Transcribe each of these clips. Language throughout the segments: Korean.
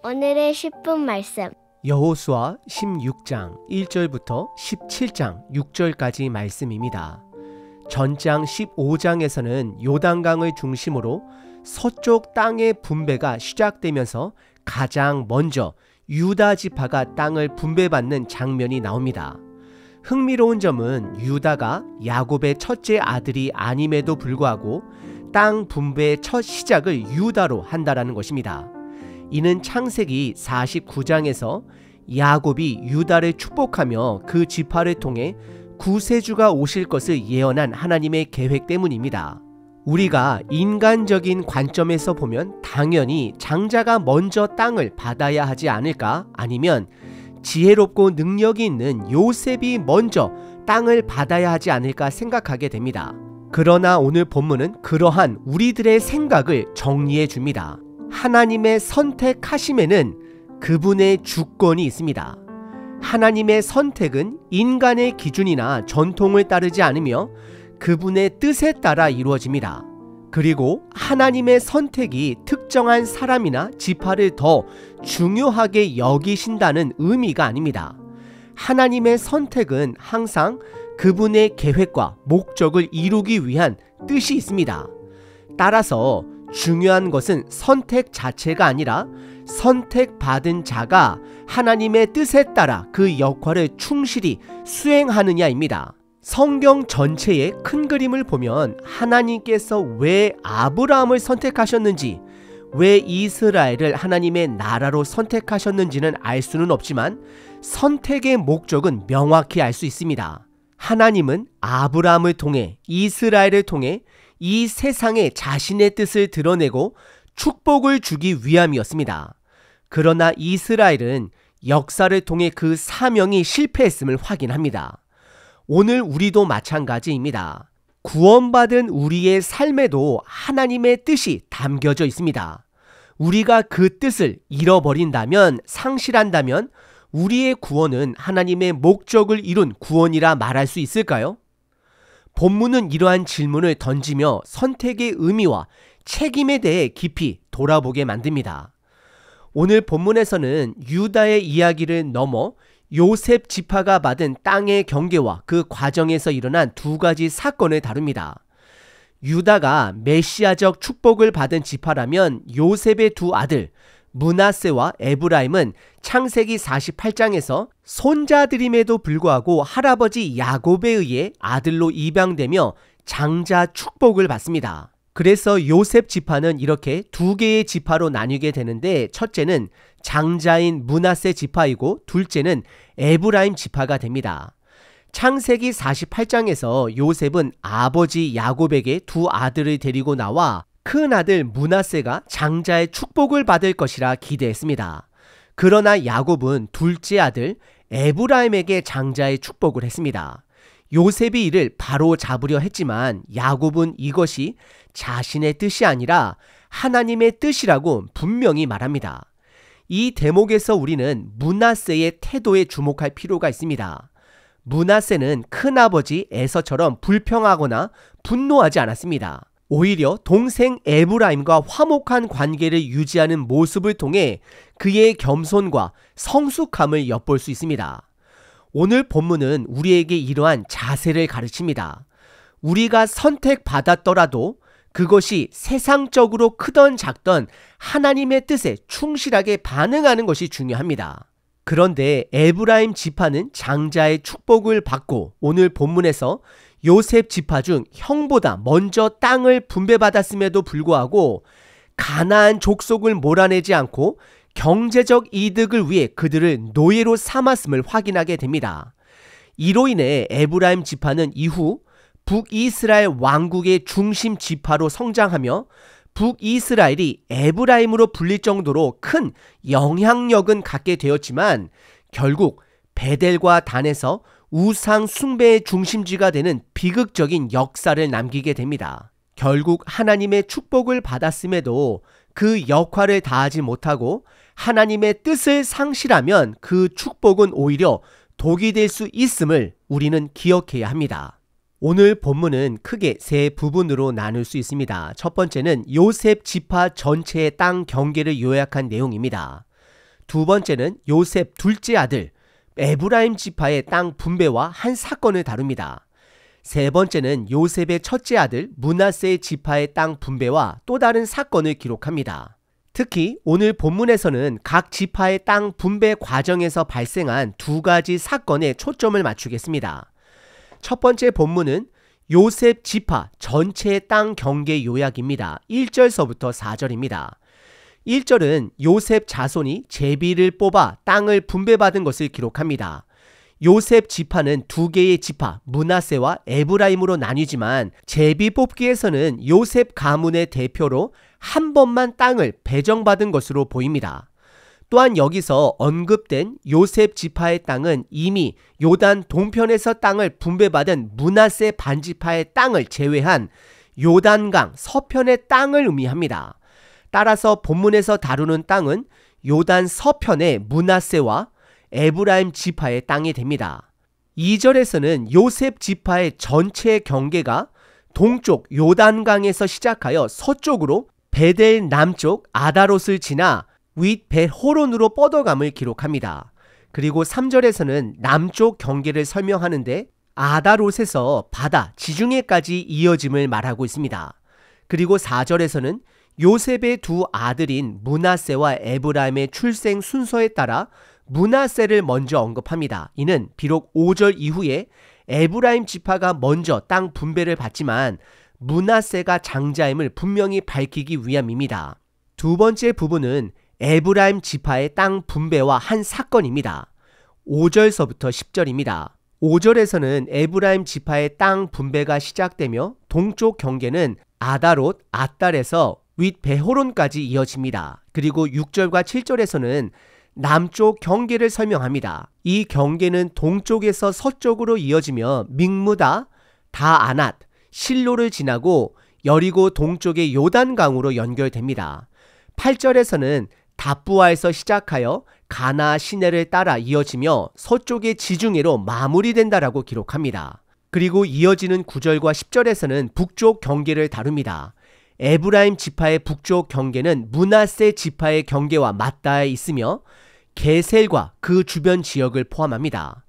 오늘의 10분 말씀. 여호수아 16장 1절부터 17장 6절까지 말씀입니다. 전장 15장에서는 요단강을 중심으로 서쪽 땅의 분배가 시작되면서 가장 먼저 유다 지파가 땅을 분배받는 장면이 나옵니다. 흥미로운 점은 유다가 야곱의 첫째 아들이 아님에도 불구하고 땅 분배의 첫 시작을 유다로 한다라는 것입니다. 이는 창세기 49장에서 야곱이 유다를 축복하며 그 지파를 통해 구세주가 오실 것을 예언한 하나님의 계획 때문입니다. 우리가 인간적인 관점에서 보면 당연히 장자가 먼저 땅을 받아야 하지 않을까? 아니면 지혜롭고 능력이 있는 요셉이 먼저 땅을 받아야 하지 않을까 생각하게 됩니다. 그러나 오늘 본문은 그러한 우리들의 생각을 정리해 줍니다. 하나님의 선택하심에는 그분의 주권이 있습니다. 하나님의 선택은 인간의 기준이나 전통을 따르지 않으며 그분의 뜻에 따라 이루어집니다. 그리고 하나님의 선택이 특정한 사람이나 지파를 더 중요하게 여기신다는 의미가 아닙니다. 하나님의 선택은 항상 그분의 계획과 목적을 이루기 위한 뜻이 있습니다. 따라서 중요한 것은 선택 자체가 아니라 선택받은 자가 하나님의 뜻에 따라 그 역할을 충실히 수행하느냐입니다. 성경 전체의 큰 그림을 보면 하나님께서 왜 아브라함을 선택하셨는지, 왜 이스라엘을 하나님의 나라로 선택하셨는지는 알 수는 없지만 선택의 목적은 명확히 알 수 있습니다. 하나님은 아브라함을 통해 이스라엘을 통해 이 세상에 자신의 뜻을 드러내고 축복을 주기 위함이었습니다. 그러나 이스라엘은 역사를 통해 그 사명이 실패했음을 확인합니다. 오늘 우리도 마찬가지입니다. 구원받은 우리의 삶에도 하나님의 뜻이 담겨져 있습니다. 우리가 그 뜻을 잃어버린다면, 상실한다면 우리의 구원은 하나님의 목적을 이룬 구원이라 말할 수 있을까요? 본문은 이러한 질문을 던지며 선택의 의미와 책임에 대해 깊이 돌아보게 만듭니다. 오늘 본문에서는 유다의 이야기를 넘어 요셉 지파가 받은 땅의 경계와 그 과정에서 일어난 두 가지 사건을 다룹니다. 유다가 메시아적 축복을 받은 지파라면 요셉의 두 아들 므낫세와 에브라임은 창세기 48장에서 손자들임에도 불구하고 할아버지 야곱에 의해 아들로 입양되며 장자 축복을 받습니다. 그래서 요셉 지파는 이렇게 두 개의 지파로 나뉘게 되는데, 첫째는 장자인 므낫세 지파이고 둘째는 에브라임 지파가 됩니다. 창세기 48장에서 요셉은 아버지 야곱에게 두 아들을 데리고 나와 큰 아들 므낫세가 장자의 축복을 받을 것이라 기대했습니다. 그러나 야곱은 둘째 아들 에브라임에게 장자의 축복을 했습니다. 요셉이 이를 바로 잡으려 했지만 야곱은 이것이 자신의 뜻이 아니라 하나님의 뜻이라고 분명히 말합니다. 이 대목에서 우리는 므낫세의 태도에 주목할 필요가 있습니다. 므낫세는 큰아버지 에서처럼 불평하거나 분노하지 않았습니다. 오히려 동생 에브라임과 화목한 관계를 유지하는 모습을 통해 그의 겸손과 성숙함을 엿볼 수 있습니다. 오늘 본문은 우리에게 이러한 자세를 가르칩니다. 우리가 선택받았더라도 그것이 세상적으로 크던 작던 하나님의 뜻에 충실하게 반응하는 것이 중요합니다. 그런데 에브라임 지파는 장자의 축복을 받고 오늘 본문에서 요셉 지파 중 형보다 먼저 땅을 분배받았음에도 불구하고 가나안 족속을 몰아내지 않고 경제적 이득을 위해 그들을 노예로 삼았음을 확인하게 됩니다. 이로 인해 에브라임 지파는 이후 북이스라엘 왕국의 중심 지파로 성장하며 북이스라엘이 에브라임으로 불릴 정도로 큰 영향력은 갖게 되었지만 결국 베델과 단에서 우상 숭배의 중심지가 되는 비극적인 역사를 남기게 됩니다. 결국 하나님의 축복을 받았음에도 그 역할을 다하지 못하고 하나님의 뜻을 상실하면 그 축복은 오히려 독이 될 수 있음을 우리는 기억해야 합니다. 오늘 본문은 크게 세 부분으로 나눌 수 있습니다. 첫 번째는 요셉 지파 전체의 땅 경계를 요약한 내용입니다. 두 번째는 요셉 둘째 아들 에브라임 지파의 땅 분배와 한 사건을 다룹니다. 세 번째는 요셉의 첫째 아들 므낫세 지파의 땅 분배와 또 다른 사건을 기록합니다. 특히 오늘 본문에서는 각 지파의 땅 분배 과정에서 발생한 두 가지 사건에 초점을 맞추겠습니다. 첫 번째 본문은 요셉 지파 전체의 땅 경계 요약입니다. 1절서부터 4절입니다. 1절은 요셉 자손이 제비를 뽑아 땅을 분배받은 것을 기록합니다. 요셉 지파는 두 개의 지파 므낫세와 에브라임으로 나뉘지만 제비 뽑기에서는 요셉 가문의 대표로 한 번만 땅을 배정받은 것으로 보입니다. 또한 여기서 언급된 요셉 지파의 땅은 이미 요단 동편에서 땅을 분배받은 므낫세 반지파의 땅을 제외한 요단강 서편의 땅을 의미합니다. 따라서 본문에서 다루는 땅은 요단 서편의 므낫세와 에브라임 지파의 땅이 됩니다. 2절에서는 요셉 지파의 전체 경계가 동쪽 요단강에서 시작하여 서쪽으로 베델 남쪽 아다롯을 지나 윗 벳호론으로 뻗어감을 기록합니다. 그리고 3절에서는 남쪽 경계를 설명하는데 아다롯에서 바다 지중해까지 이어짐을 말하고 있습니다. 그리고 4절에서는 요셉의 두 아들인 므낫세와 에브라임의 출생 순서에 따라 므낫세를 먼저 언급합니다. 이는 비록 5절 이후에 에브라임 지파가 먼저 땅 분배를 받지만 므낫세가 장자임을 분명히 밝히기 위함입니다. 두 번째 부분은 에브라임 지파의 땅 분배와 한 사건입니다. 5절서부터 10절입니다. 5절에서는 에브라임 지파의 땅 분배가 시작되며 동쪽 경계는 아다롯, 앗달에서 윗 베호론까지 이어집니다. 그리고 6절과 7절에서는 남쪽 경계를 설명합니다. 이 경계는 동쪽에서 서쪽으로 이어지며 믹무다, 다아낫, 실로를 지나고 여리고 동쪽의 요단강으로 연결됩니다. 8절에서는 답부아에서 시작하여 가나 시내를 따라 이어지며 서쪽의 지중해로 마무리된다라고 기록합니다. 그리고 이어지는 9절과 10절에서는 북쪽 경계를 다룹니다. 에브라임 지파의 북쪽 경계는 므낫세 지파의 경계와 맞닿아 있으며 게셀과 그 주변 지역을 포함합니다.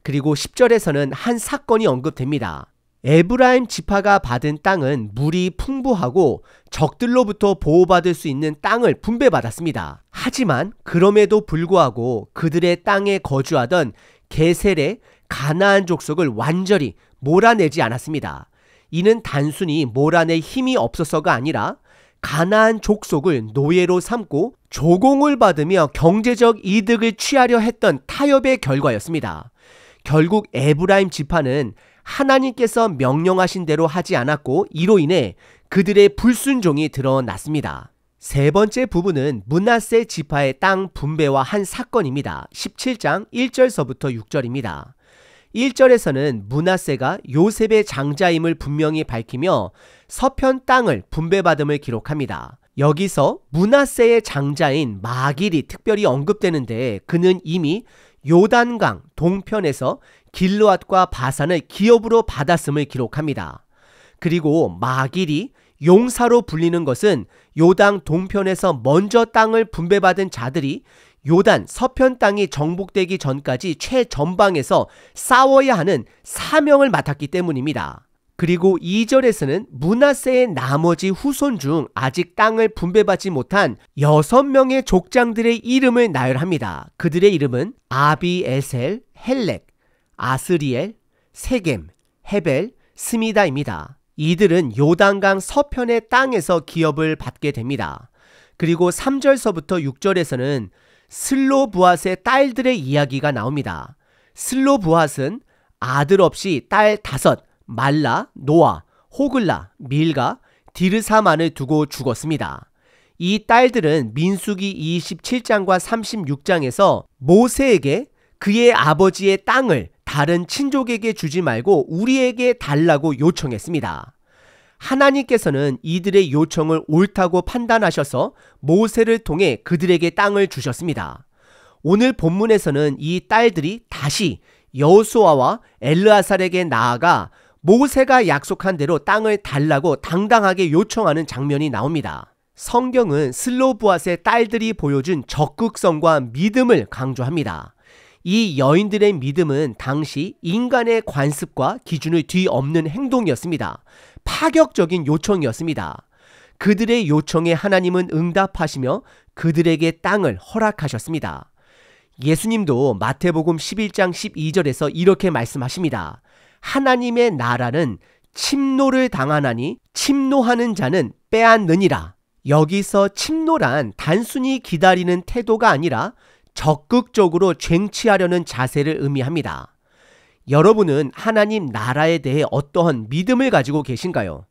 그리고 10절에서는 한 사건이 언급됩니다. 에브라임 지파가 받은 땅은 물이 풍부하고 적들로부터 보호받을 수 있는 땅을 분배받았습니다. 하지만 그럼에도 불구하고 그들의 땅에 거주하던 게셀의 가나안 족속을 완전히 몰아내지 않았습니다. 이는 단순히 몰아낼 힘이 없어서가 아니라 가나안 족속을 노예로 삼고 조공을 받으며 경제적 이득을 취하려 했던 타협의 결과였습니다. 결국 에브라임 지파는 하나님께서 명령하신 대로 하지 않았고 이로 인해 그들의 불순종이 드러났습니다. 세 번째 부분은 므낫세 지파의 땅 분배와 한 사건입니다. 17장 1절서부터 6절입니다. 1절에서는 므낫세가 요셉의 장자임을 분명히 밝히며 서편 땅을 분배받음을 기록합니다. 여기서 므낫세의 장자인 마길이 특별히 언급되는데 그는 이미 요단강 동편에서 길르앗과 바산을 기업으로 받았음을 기록합니다. 그리고 마길이 용사로 불리는 것은 요단 동편에서 먼저 땅을 분배받은 자들이 요단 서편 땅이 정복되기 전까지 최전방에서 싸워야 하는 사명을 맡았기 때문입니다. 그리고 2절에서는 므낫세의 나머지 후손 중 아직 땅을 분배받지 못한 6명의 족장들의 이름을 나열합니다. 그들의 이름은 아비에셀, 헬렉, 아스리엘, 세겜, 헤벨, 스미다입니다. 이들은 요단강 서편의 땅에서 기업을 받게 됩니다. 그리고 3절서부터 6절에서는 슬로브앗의 딸들의 이야기가 나옵니다. 슬로브앗은 아들 없이 딸 5, 말라, 노아, 호글라, 밀가, 디르사만을 두고 죽었습니다. 이 딸들은 민수기 27장과 36장에서 모세에게 그의 아버지의 땅을 다른 친족에게 주지 말고 우리에게 달라고 요청했습니다. 하나님께서는 이들의 요청을 옳다고 판단하셔서 모세를 통해 그들에게 땅을 주셨습니다. 오늘 본문에서는 이 딸들이 다시 여호수아와 엘르아살에게 나아가 모세가 약속한 대로 땅을 달라고 당당하게 요청하는 장면이 나옵니다. 성경은 슬로브앗의 딸들이 보여준 적극성과 믿음을 강조합니다. 이 여인들의 믿음은 당시 인간의 관습과 기준을 뒤엎는 행동이었습니다. 파격적인 요청이었습니다. 그들의 요청에 하나님은 응답하시며 그들에게 땅을 허락하셨습니다. 예수님도 마태복음 11장 12절에서 이렇게 말씀하십니다. 하나님의 나라는 침노를 당하나니 침노하는 자는 빼앗느니라. 여기서 침노란 단순히 기다리는 태도가 아니라 적극적으로 쟁취하려는 자세를 의미합니다. 여러분은 하나님 나라에 대해 어떠한 믿음을 가지고 계신가요?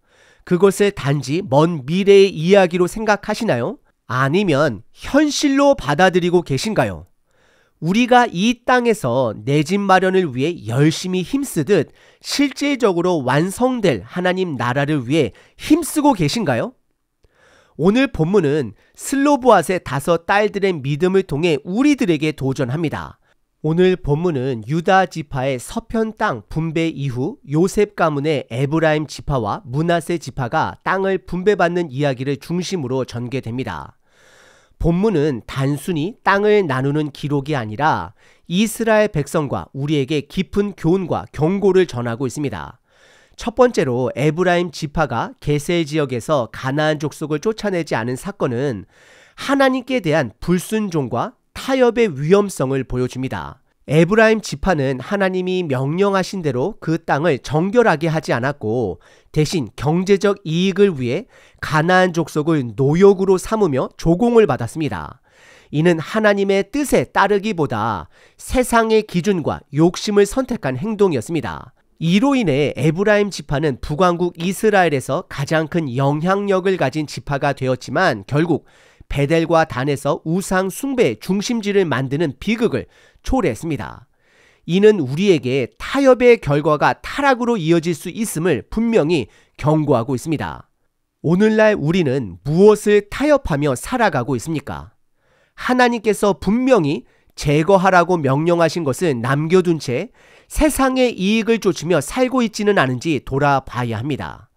그것을 단지 먼 미래의 이야기로 생각하시나요? 아니면 현실로 받아들이고 계신가요? 우리가 이 땅에서 내 집 마련을 위해 열심히 힘쓰듯 실질적으로 완성될 하나님 나라를 위해 힘쓰고 계신가요? 오늘 본문은 슬로브앗의 5 딸들의 믿음을 통해 우리들에게 도전합니다. 오늘 본문은 유다 지파의 서편 땅 분배 이후 요셉 가문의 에브라임 지파와 므낫세 지파가 땅을 분배받는 이야기를 중심으로 전개됩니다. 본문은 단순히 땅을 나누는 기록이 아니라 이스라엘 백성과 우리에게 깊은 교훈과 경고를 전하고 있습니다. 첫 번째로 에브라임 지파가 게셀 지역에서 가나안 족속을 쫓아내지 않은 사건은 하나님께 대한 불순종과 타협의 위험성을 보여줍니다. 에브라임 지파는 하나님이 명령하신 대로 그 땅을 정결하게 하지 않았고 대신 경제적 이익을 위해 가나안 족속을 노역으로 삼으며 조공을 받았습니다. 이는 하나님의 뜻에 따르기보다 세상의 기준과 욕심을 선택한 행동이었습니다. 이로 인해 에브라임 지파는 북왕국 이스라엘에서 가장 큰 영향력을 가진 지파가 되었지만 결국 베델과 단에서 우상 숭배의 중심지를 만드는 비극을 초래했습니다. 이는 우리에게 타협의 결과가 타락으로 이어질 수 있음을 분명히 경고하고 있습니다. 오늘날 우리는 무엇을 타협하며 살아가고 있습니까? 하나님께서 분명히 제거하라고 명령하신 것을 남겨둔 채 세상의 이익을 쫓으며 살고 있지는 않은지 돌아봐야 합니다.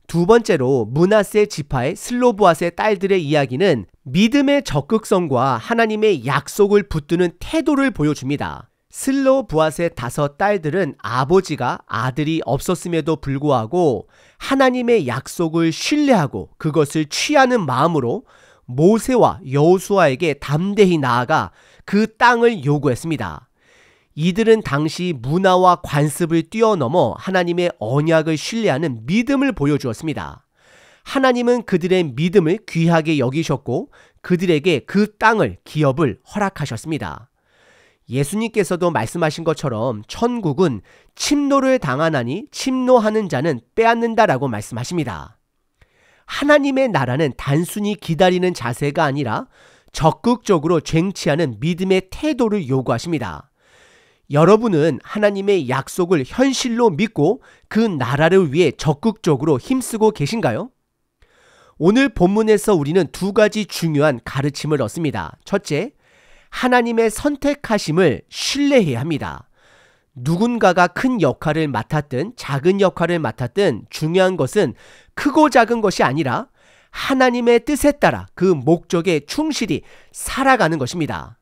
두 번째로 므낫세 지파의 슬로브앗의 딸들의 이야기는 믿음의 적극성과 하나님의 약속을 붙드는 태도를 보여줍니다. 슬로브앗의 5 딸들은 아버지가 아들이 없었음에도 불구하고 하나님의 약속을 신뢰하고 그것을 취하는 마음으로 모세와 여호수아에게 담대히 나아가 그 땅을 요구했습니다. 이들은 당시 문화와 관습을 뛰어넘어 하나님의 언약을 신뢰하는 믿음을 보여주었습니다. 하나님은 그들의 믿음을 귀하게 여기셨고 그들에게 그 땅을 기업을 허락하셨습니다. 예수님께서도 말씀하신 것처럼 천국은 침노를 당하나니 침노하는 자는 빼앗는다라고 말씀하십니다. 하나님의 나라는 단순히 기다리는 자세가 아니라 적극적으로 쟁취하는 믿음의 태도를 요구하십니다. 여러분은 하나님의 약속을 현실로 믿고 그 나라를 위해 적극적으로 힘쓰고 계신가요? 오늘 본문에서 우리는 2가지 중요한 가르침을 얻습니다. 첫째, 하나님의 선택하심을 신뢰해야 합니다. 누군가가 큰 역할을 맡았든 작은 역할을 맡았든 중요한 것은 크고 작은 것이 아니라 하나님의 뜻에 따라 그 목적에 충실히 살아가는 것입니다.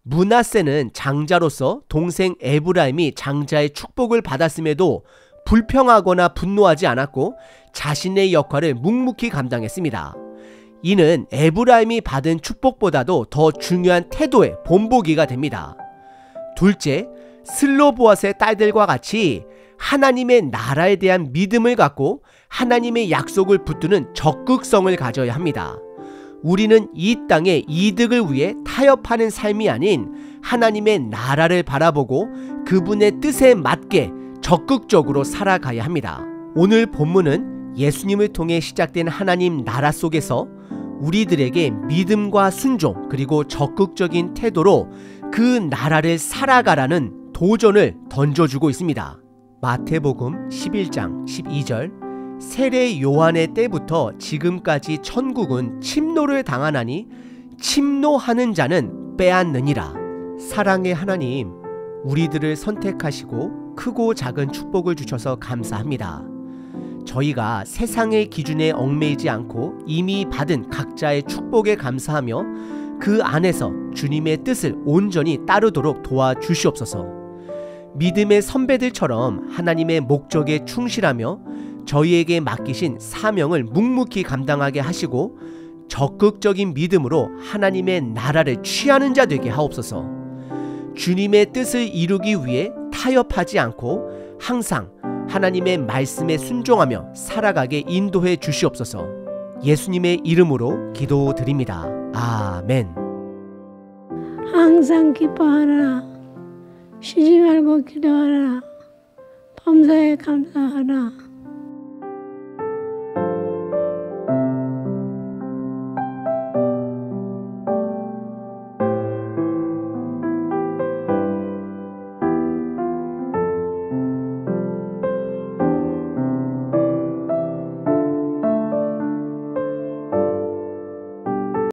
므낫세는 장자로서 동생 에브라임이 장자의 축복을 받았음에도 불평하거나 분노하지 않았고 자신의 역할을 묵묵히 감당했습니다. 이는 에브라임이 받은 축복보다도 더 중요한 태도의 본보기가 됩니다. 둘째, 슬로브앗의 딸들과 같이 하나님의 나라에 대한 믿음을 갖고 하나님의 약속을 붙드는 적극성을 가져야 합니다. 우리는 이 땅의 이득을 위해 타협하는 삶이 아닌 하나님의 나라를 바라보고 그분의 뜻에 맞게 적극적으로 살아가야 합니다. 오늘 본문은 예수님을 통해 시작된 하나님 나라 속에서 우리들에게 믿음과 순종 그리고 적극적인 태도로 그 나라를 살아가라는 도전을 던져주고 있습니다. 마태복음 11장 12절 세례 요한의 때부터 지금까지 천국은 침노를 당하나니 침노하는 자는 빼앗느니라. 사랑의 하나님, 우리들을 선택하시고 크고 작은 축복을 주셔서 감사합니다. 저희가 세상의 기준에 얽매이지 않고 이미 받은 각자의 축복에 감사하며 그 안에서 주님의 뜻을 온전히 따르도록 도와주시옵소서. 믿음의 선배들처럼 하나님의 목적에 충실하며 저희에게 맡기신 사명을 묵묵히 감당하게 하시고 적극적인 믿음으로 하나님의 나라를 취하는 자 되게 하옵소서. 주님의 뜻을 이루기 위해 타협하지 않고 항상 하나님의 말씀에 순종하며 살아가게 인도해 주시옵소서. 예수님의 이름으로 기도드립니다. 아멘. 항상 기뻐하라. 쉬지 말고 기도하라. 범사에 감사하라.